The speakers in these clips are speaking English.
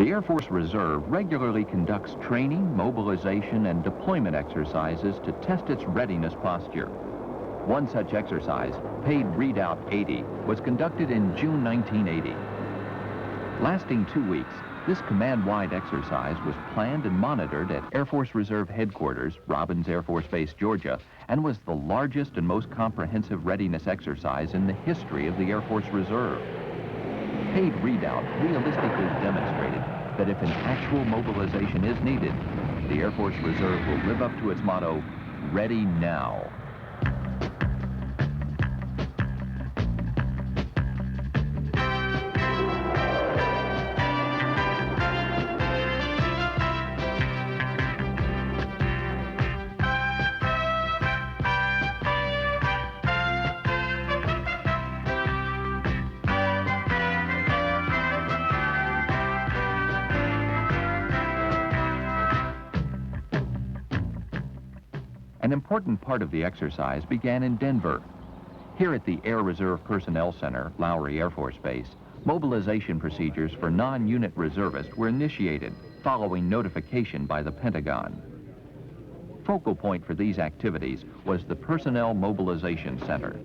The Air Force Reserve regularly conducts training, mobilization, and deployment exercises to test its readiness posture. One such exercise, Paid Readout 80, was conducted in June 1980. Lasting 2 weeks, this command-wide exercise was planned and monitored at Air Force Reserve Headquarters, Robins Air Force Base, Georgia, and was the largest and most comprehensive readiness exercise in the history of the Air Force Reserve. Paid Readout realistically demonstrated that if an actual mobilization is needed, the Air Force Reserve will live up to its motto, "Ready now." An important part of the exercise began in Denver. Here at the Air Reserve Personnel Center, Lowry Air Force Base, mobilization procedures for non-unit reservists were initiated following notification by the Pentagon. Focal point for these activities was the Personnel Mobilization Center.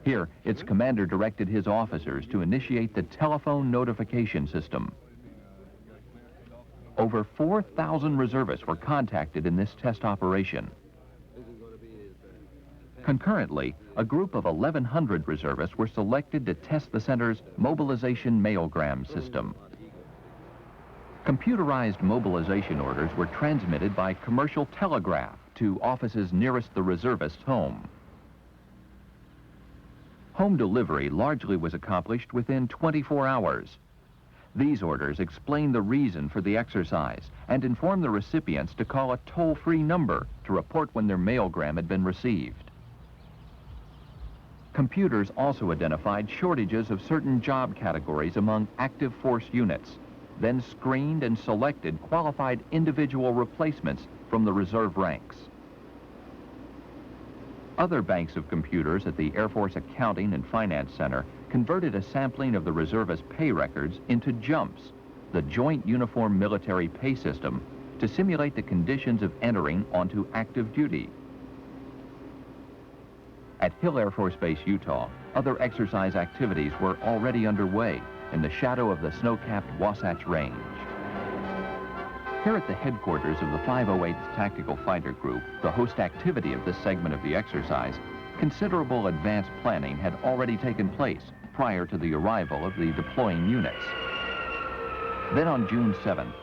Here, its commander directed his officers to initiate the telephone notification system. Over 4,000 reservists were contacted in this test operation. Concurrently, a group of 1,100 reservists were selected to test the center's mobilization mailgram system. Computerized mobilization orders were transmitted by commercial telegraph to offices nearest the reservist's home. Home delivery largely was accomplished within 24 hours. These orders explain the reason for the exercise and inform the recipients to call a toll-free number to report when their mailgram had been received. Computers also identified shortages of certain job categories among active force units, then screened and selected qualified individual replacements from the reserve ranks. Other banks of computers at the Air Force Accounting and Finance Center converted a sampling of the reservist pay records into JUMPS, the Joint Uniform Military Pay System, to simulate the conditions of entering onto active duty. At Hill Air Force Base, Utah, other exercise activities were already underway in the shadow of the snow-capped Wasatch Range. Here at the headquarters of the 508th Tactical Fighter Group, the host activity of this segment of the exercise, considerable advanced planning had already taken place prior to the arrival of the deploying units. Then on June 7th,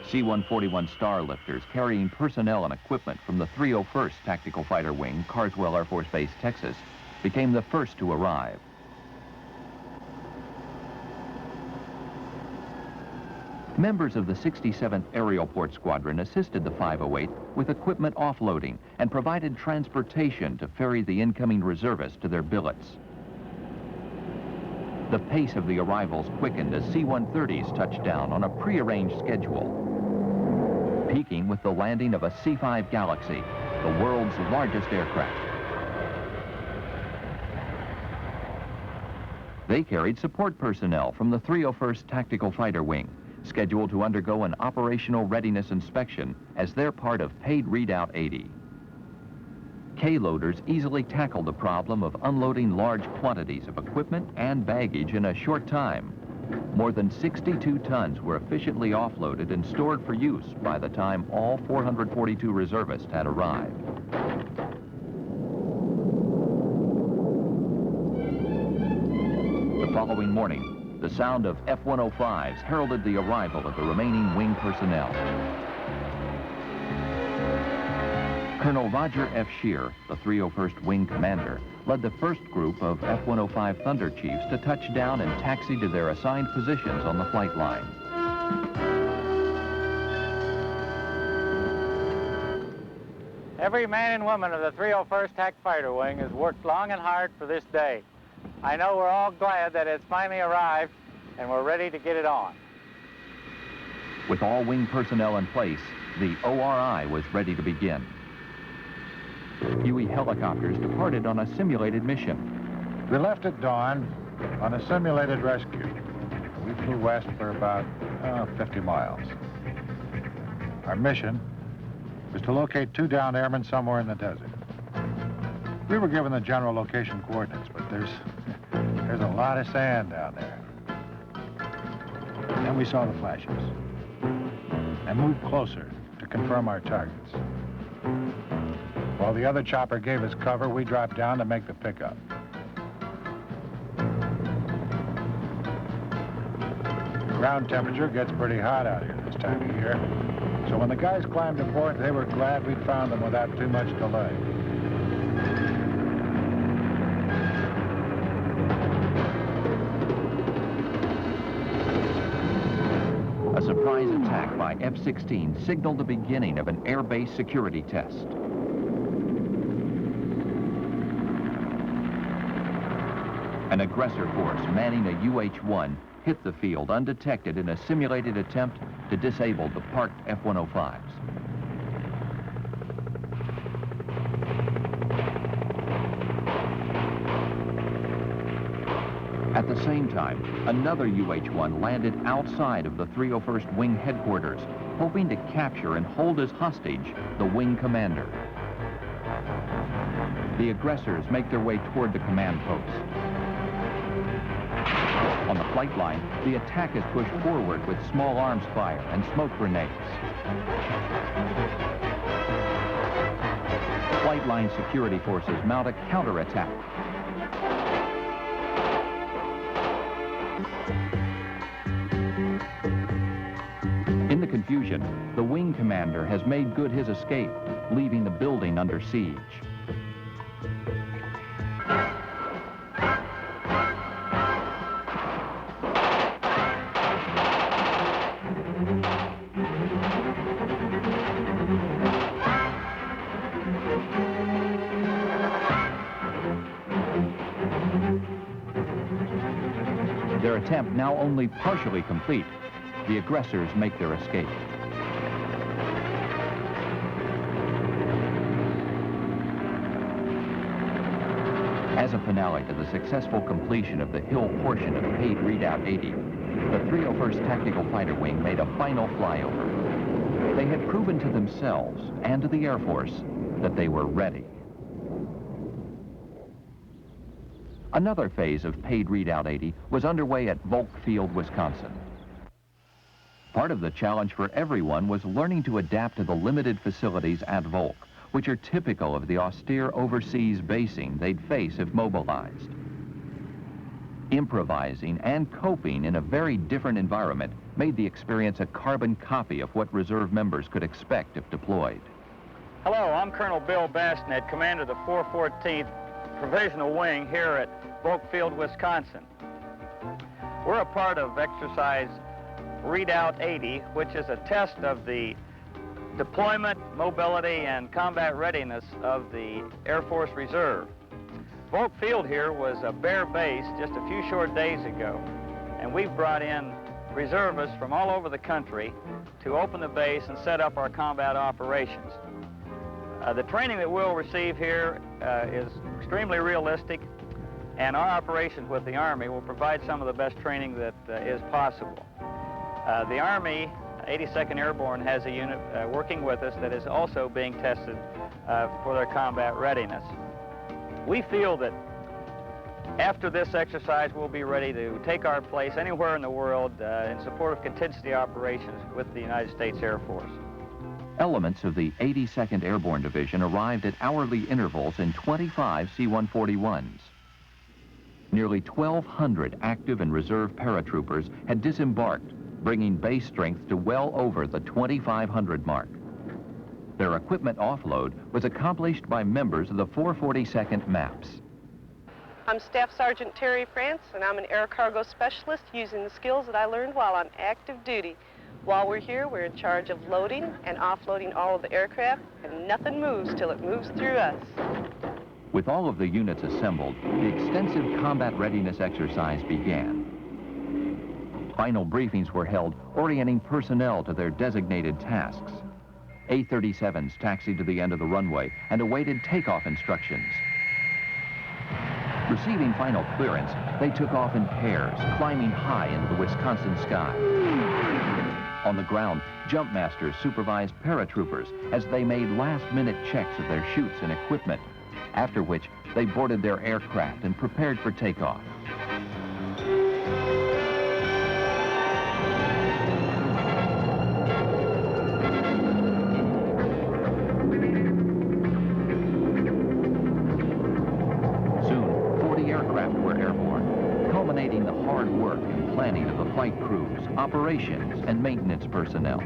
C-141 Starlifters carrying personnel and equipment from the 301st Tactical Fighter Wing, Carswell Air Force Base, Texas, became the first to arrive. Members of the 67th Aerial Port Squadron assisted the 508 with equipment offloading and provided transportation to ferry the incoming reservists to their billets. The pace of the arrivals quickened as C-130s touched down on a prearranged schedule, peaking with the landing of a C-5 Galaxy, the world's largest aircraft. They carried support personnel from the 301st Tactical Fighter Wing, scheduled to undergo an operational readiness inspection as they're part of Paid Readout 80. K-loaders easily tackled the problem of unloading large quantities of equipment and baggage in a short time. More than 62 tons were efficiently offloaded and stored for use by the time all 442 reservists had arrived. The following morning, the sound of F-105s heralded the arrival of the remaining wing personnel. Colonel Roger F. Shear, the 301st Wing Commander, led the first group of F-105 Thunder Chiefs to touch down and taxi to their assigned positions on the flight line. Every man and woman of the 301st TAC Fighter Wing has worked long and hard for this day. I know we're all glad that it's finally arrived and we're ready to get it on. With all wing personnel in place, the ORI was ready to begin. Huey helicopters departed on a simulated mission. We left at dawn on a simulated rescue. We flew west for about 50 miles. Our mission was to locate 2 downed airmen somewhere in the desert. We were given the general location coordinates, but there's a lot of sand down there. Then we saw the flashes and moved closer to confirm our targets. While the other chopper gave us cover, we dropped down to make the pickup. Ground temperature gets pretty hot out here this time of year. So when the guys climbed aboard, they were glad we'd found them without too much delay. A surprise attack by F-16 signaled the beginning of an airbase security test. An aggressor force manning a UH-1 hit the field undetected in a simulated attempt to disable the parked F-105s. At the same time, another UH-1 landed outside of the 301st Wing headquarters, hoping to capture and hold as hostage the wing commander. The aggressors make their way toward the command post. On the flight line, the attack is pushed forward with small arms fire and smoke grenades. Flight line security forces mount a counterattack. In the confusion, the wing commander has made good his escape, leaving the building under siege. Their attempt now only partially complete, the aggressors make their escape. As a finale to the successful completion of the hill portion of paid readout 80, the 301st Tactical Fighter Wing made a final flyover. They had proven to themselves and to the Air Force that they were ready. Another phase of paid readout 80 was underway at Volk Field, Wisconsin. Part of the challenge for everyone was learning to adapt to the limited facilities at Volk, which are typical of the austere overseas basing they'd face if mobilized. Improvising and coping in a very different environment made the experience a carbon copy of what reserve members could expect if deployed. Hello, I'm Colonel Bill Bassnett, commander of the 414th Provisional Wing here at Volk Field, Wisconsin. We're a part of exercise Readout 80, which is a test of the deployment, mobility, and combat readiness of the Air Force Reserve. Volk Field here was a bare base just a few short days ago, and we've brought in reservists from all over the country to open the base and set up our combat operations. The training that we'll receive here is extremely realistic, and our operations with the Army will provide some of the best training that is possible. The Army 82nd Airborne has a unit working with us that is also being tested for their combat readiness. We feel that after this exercise, we'll be ready to take our place anywhere in the world in support of contingency operations with the United States Air Force. Elements of the 82nd Airborne Division arrived at hourly intervals in 25 C-141s. Nearly 1,200 active and reserve paratroopers had disembarked, bringing base strength to well over the 2,500 mark. Their equipment offload was accomplished by members of the 442nd MAPS. I'm Staff Sergeant Terry France, and I'm an air cargo specialist using the skills that I learned while on active duty. While we're here, we're in charge of loading and offloading all of the aircraft, and nothing moves till it moves through us. With all of the units assembled, the extensive combat readiness exercise began. Final briefings were held, orienting personnel to their designated tasks. A-37s taxied to the end of the runway and awaited takeoff instructions. Receiving final clearance, they took off in pairs, climbing high into the Wisconsin sky. On the ground, jump masters supervised paratroopers as they made last-minute checks of their chutes and equipment, after which they boarded their aircraft and prepared for takeoff. Soon, 40 aircraft were airborne, culminating the hard work and planning of the flight crews, operations, and maintenance personnel.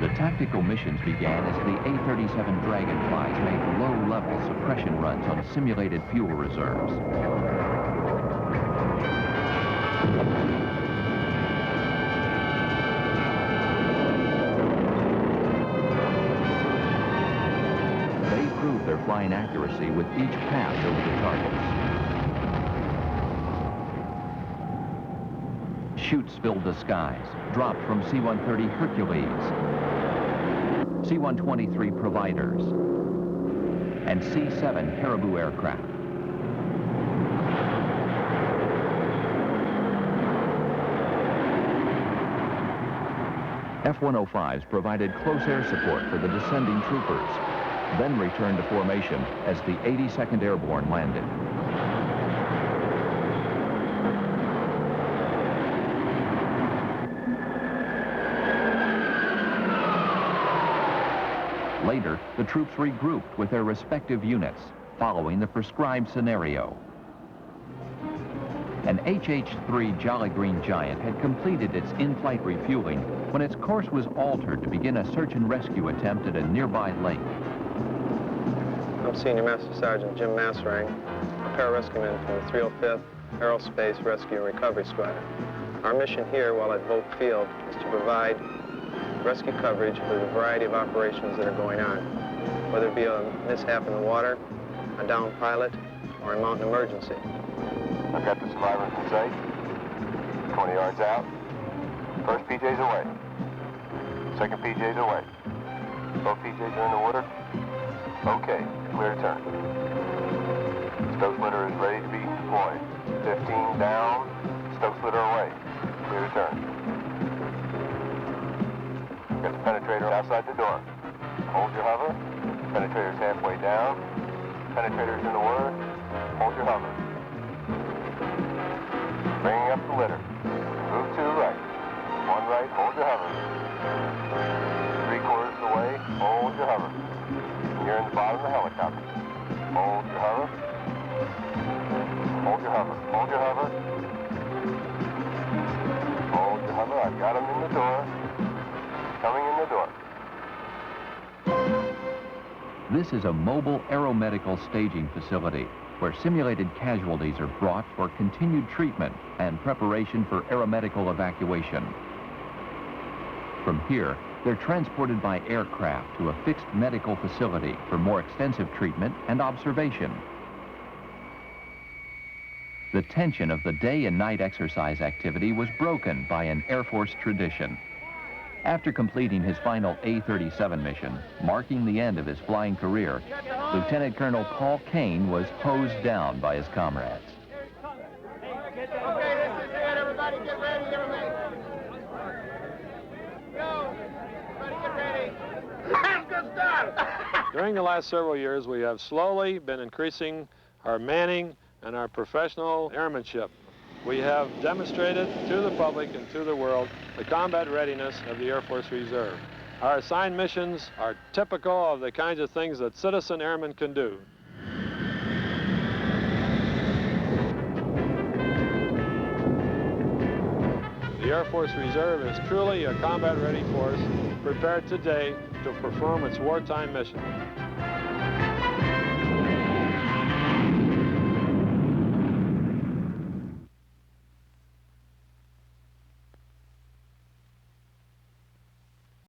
The tactical missions began as the A-37 Dragonflies made low-level suppression runs on simulated fuel reserves. They proved their flying accuracy with each pass over the targets. Chutes filled the skies, dropped from C-130 Hercules, C-123 Providers, and C-7 Caribou aircraft. F-105s provided close air support for the descending troopers, then returned to formation as the 82nd Airborne landed. Later, the troops regrouped with their respective units, following the prescribed scenario. An HH-3 Jolly Green Giant had completed its in-flight refueling when its course was altered to begin a search and rescue attempt at a nearby lake. I'm Senior Master Sergeant Jim Masserang, a pararescueman from the 305th Aerospace Rescue and Recovery Squadron. Our mission here while at Vogt Field is to provide rescue coverage for the variety of operations that are going on, whether it be a mishap in the water, a downed pilot, or a mountain emergency. I've got the survivors in sight, 20 yards out. First PJ's away. Second PJ's away. Both PJs are in the water. Okay, clear to turn. Stoke splitter is ready to be deployed. 15 down, stoke splitter away. Clear to turn. Got the penetrator outside the door. Hold your hover. Penetrator's halfway down. Penetrator's in the water. Hold your hover. Bringing up the litter. Move to the right. One right, hold your hover. 3/4 away, hold your hover. You're in the bottom of the helicopter. Hold your hover. Hold your hover. Hold your hover. Hold your hover. I've got him in the door. Coming in the door. This is a mobile aeromedical staging facility where simulated casualties are brought for continued treatment and preparation for aeromedical evacuation. From here, they're transported by aircraft to a fixed medical facility for more extensive treatment and observation. The tension of the day and night exercise activity was broken by an Air Force tradition. After completing his final A-37 mission, marking the end of his flying career, Lieutenant Colonel Paul Kane was hosed down by his comrades. Okay, this is it. Everybody get ready. Go. Everybody get ready. Good start. During the last several years, we have slowly been increasing our manning and our professional airmanship. We have demonstrated to the public and to the world the combat readiness of the Air Force Reserve. Our assigned missions are typical of the kinds of things that citizen airmen can do. The Air Force Reserve is truly a combat-ready force prepared today to perform its wartime mission.